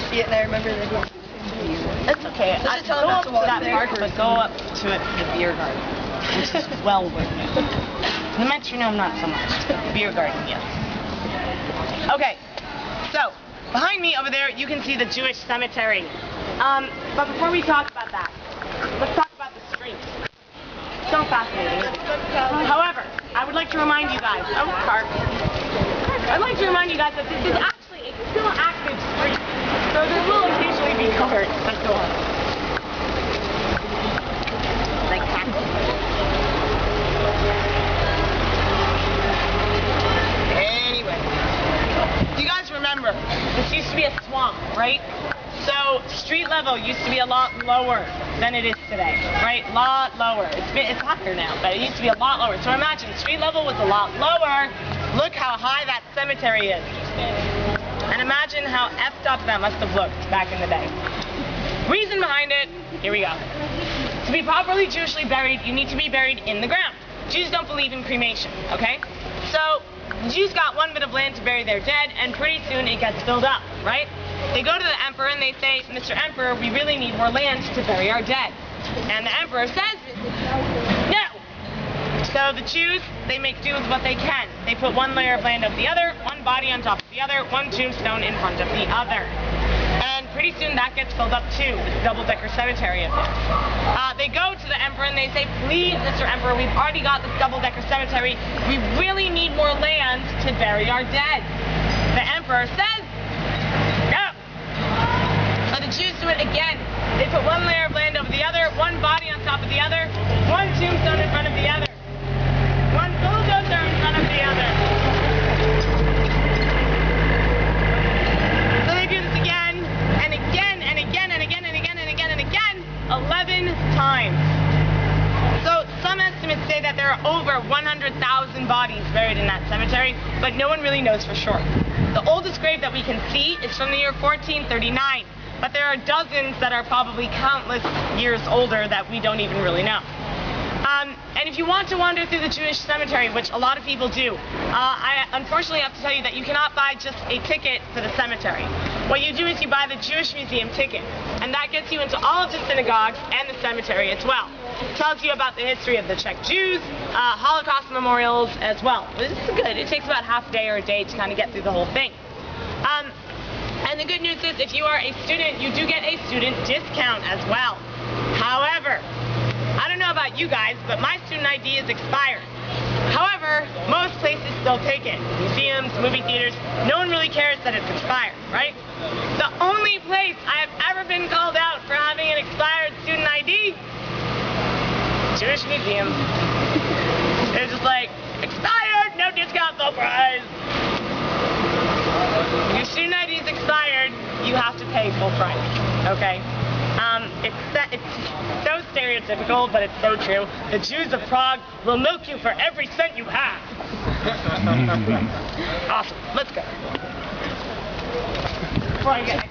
see it and I remember that. It's okay. I tell go him not up to to walk that there. park, but go up to the beer garden, which is well worth it. The metronome, not so much. The beer garden, yes. Okay, so behind me over there, you can see the Jewish cemetery. But before we talk about that, let's talk about the streets. So fascinating. However, I would like to remind you guys. Oh, car. I'd like to remind you guys that this is actually a still active street. So there will occasionally be cars that go on. Like Katka. Anyway. Do you guys remember? This used to be a swamp, right? So street level used to be a lot lower than it is today, right? A lot lower. It's higher now, but it used to be a lot lower. So imagine street level was a lot lower. Look how high that cemetery is. And imagine how effed up that must have looked back in the day. Reason behind it, here we go. To be properly Jewishly buried, you need to be buried in the ground. Jews don't believe in cremation, okay? So the Jews got one bit of land to bury their dead, and pretty soon it gets filled up, right? They go to the emperor and they say, Mr. Emperor, we really need more land to bury our dead. And the emperor says, no! So the Jews, they make do with what they can. They put one layer of land over the other, one body on top of the other, one tombstone in front of the other. And pretty soon that gets filled up too, this double-decker cemetery of theirs. They go to the emperor and they say, please, Mr. Emperor, we've already got this double-decker cemetery. We really need more land to bury our dead. The emperor says, no! So the Jews do it again. They put one layer of land over the other, one body on top of the other, one tombstone in front of the other. One bulldozer in front of the other. So they do this again, and again, and again, and again, and again, and again, and again, 11 times. So some estimates say that there are over 100,000 bodies buried in that cemetery, but no one really knows for sure. The oldest grave that we can see is from the year 1439, but there are dozens that are probably countless years older that we don't even really know. And if you want to wander through the Jewish cemetery, which a lot of people do, I unfortunately have to tell you that you cannot buy just a ticket for the cemetery. What you do is you buy the Jewish Museum ticket, and that gets you into all of the synagogues and the cemetery as well. It tells you about the history of the Czech Jews, Holocaust memorials as well. This is good. It takes about half a day or a day to kind of get through the whole thing. And the good news is if you are a student, you do get a student discount as well. However, I don't know about you guys, but my student ID is expired. However, most places still take it. Museums, movie theaters, no one really cares that it's expired, right? The only place I have ever been called out for having an expired student ID, Jewish museums. They're just like, expired, no discount, no prize. Your student ID is expired, you have to pay full price, okay? It's so stereotypical, but it's so true. The Jews of Prague will milk you for every cent you have. Awesome. Let's go. Before I get